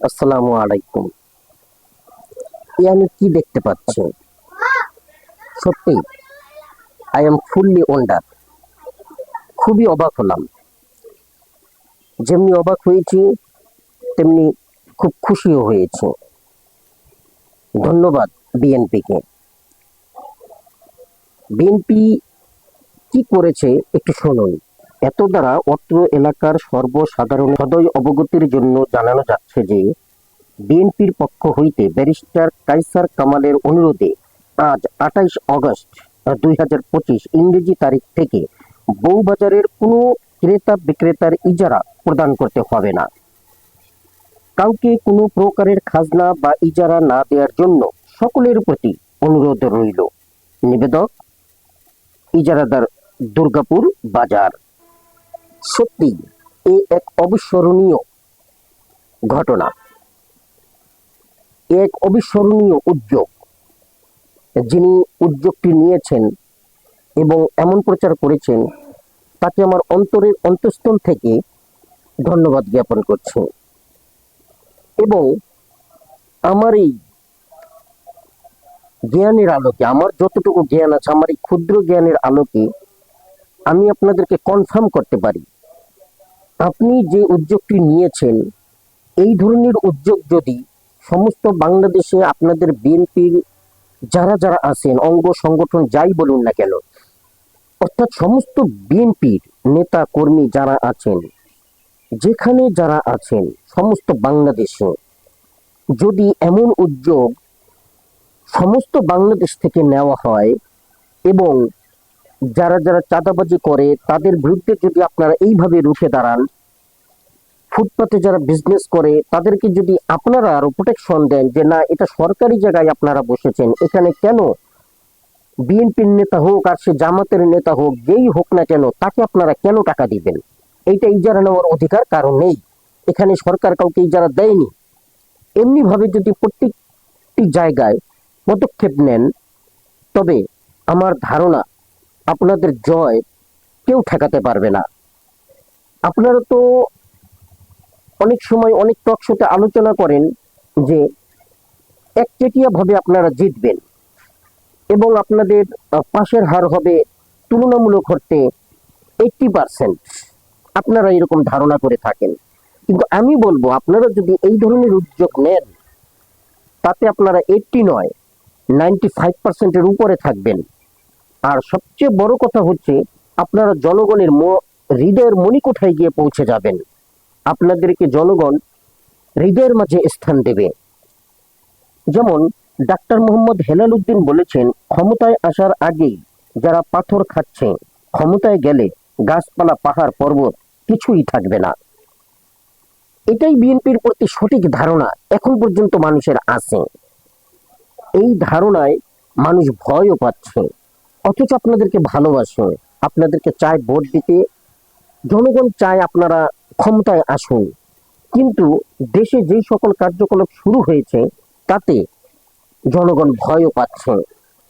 আসসালামু আলাইকুম। আমি কি দেখতে পাচ্ছি? সত্যি আই এম ফুললি ওয়ান্ডার। খুবই অবাক হলাম। যেমনি অবাক হয়েছি তেমনি খুব খুশিও হয়েছি। ধন্যবাদ বিএনপিকে। বিএনপি কি করেছে একটু শুনুন। এত দ্বারা অত্র এলাকার সর্বসাধারণ সদয় অবগতির জন্য জানানো যাচ্ছে যে বিএনপির পক্ষ হইতে ব্যারিস্টার কায়সার কামালের অনুরোধে আজ 28 আগস্ট 2025 ইংরেজি তারিখ থেকে বউবাজারের কোনো ক্রেতা বিক্রেতার ইজারা প্রদান করতে হবে না। কাউকে কোনো প্রকারের খাজনা বা ইজারা না দেওয়ার জন্য সকলের প্রতি অনুরোধ রইল। নিবেদক ইজারাদার, দুর্গাপুর বাজার। সত্যি এ এক অবিস্মরণীয় ঘটনা, এক অবিস্মরণীয় উদ্যোগ। যিনি উদ্যোগটি নিয়েছেন এবং এমন প্রচার করেছেন তাকে আমার অন্তরের অন্তঃস্থল থেকে ধন্যবাদ জ্ঞাপন করছি। এবং আমার এই জ্ঞানের আলোকে, আমার যতটুকু জ্ঞান আছে, আমার এই ক্ষুদ্র জ্ঞানের আলোকে আমি আপনাদেরকে কনফার্ম করতে পারি, আপনি যে উদ্যোগটি নিয়েছেন, এই ধরনের উদ্যোগ যদি সমস্ত বাংলাদেশে আপনাদের বিএনপির যারা যারা আছেন, অঙ্গ সংগঠন যাই বলুন না কেন, অর্থাৎ সমস্ত বিএনপির নেতা কর্মী যারা আছেন, যেখানে যারা আছেন সমস্ত বাংলাদেশে, যদি এমন উদ্যোগ সমস্ত বাংলাদেশ থেকে নেওয়া হয় এবং যারা যারা চাঁদাবাজি করে তাদের বিরুদ্ধে যদি আপনারা এইভাবে রুখে দাঁড়ান, ফুটপাতে যারা বিজনেস করে তাদেরকে যদি আপনারা আরো প্রোটেকশন দেন যে না, এটা সরকারি জায়গায় আপনারা বসেছেন, এখানে কেন বিএনপির নেতা হোক আর সে জামাতের নেতা হোক, যেই হোক না কেন, তাকে আপনারা কেন টাকা দিবেন? এইটা ইজারা নেওয়ার অধিকার কারণ নেই। এখানে সরকার কাউকে ইজারা দেয়নি। এমনি ভাবে যদি প্রত্যেকটি জায়গায় পদক্ষেপ নেন, তবে আমার ধারণা আপনাদের জয় কেউ ঠেকাতে পারবে না। আপনারা তো অনেক সময় অনেক টক শোতে আলোচনা করেন যে একচেটিয়া ভাবে আপনারা জিতবেন এবং আপনাদের পাশের হার হবে তুলনামূলক অর্থে 80%। আপনারা এরকম ধারণা করে থাকেন, কিন্তু আমি বলবো আপনারা যদি এই ধরনের উদ্যোগ নেন, তাতে আপনারা 80 নয় 95%-এর উপরে থাকবেন। আর সবচেয়ে বড় কথা হচ্ছে আপনারা জনগণের হৃদয়ের মণিকোঠায় গিয়ে পৌঁছে যাবেন। আপনাদেরকে জনগণ হৃদয়ের মাঝে স্থান দেবে। যেমন ডাক্তার মোহাম্মদ হেলাল উদ্দিন বলেছেন, ক্ষমতায় আসার আগেই যারা পাথর খাচ্ছে, ক্ষমতায় গেলে গাছপালা পাহাড় পর্বত কিছুই থাকবে না। এটাই বিএনপির প্রতি সঠিক ধারণা এখন পর্যন্ত মানুষের আছে। এই ধারণায় মানুষ ভয়ও পাচ্ছে, অথচ আপনাদেরকে ভালোবাসে, আপনাদেরকে চায় ভোট দিতে, জনগণ চায় আপনারা ক্ষমতায় আসুন। কিন্তু দেশে যেই সকল কার্যকলাপ শুরু হয়েছে তাতে জনগণ ভয়ও পাচ্ছে।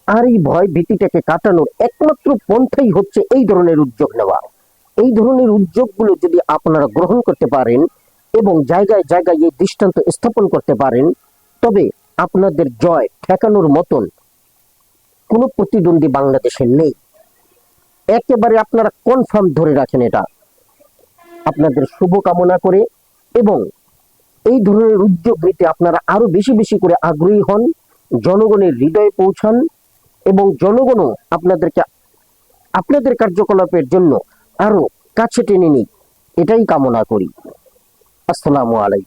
আর এই ভয় ভীতিটাকে কাটানোর একমাত্র পন্থাই হচ্ছে এই ধরনের উদ্যোগ নেওয়া। এই ধরনের উদ্যোগগুলো যদি আপনারা গ্রহণ করতে পারেন এবং জায়গায় জায়গায় এই দৃষ্টান্ত স্থাপন করতে পারেন, তবে আপনাদের জয় ঠেকানোর মতন কোনো প্রতিদ্বন্দ্বী বাংলাদেশে নেই। একেবারে আপনারা কনফার্ম ধরে রাখেন এটা। আপনাদের শুভ কামনা করে এবং এই ধরনের উদ্যোগ নিতে আপনারা আরো বেশি বেশি করে আগ্রহী হন, জনগণের হৃদয়ে পৌঁছান এবং জনগণও আপনাদেরকে আপনাদের কার্যকলাপের জন্য আরো কাছে টেনে নিক, এটাই কামনা করি। আসসালামু আলাইকুম।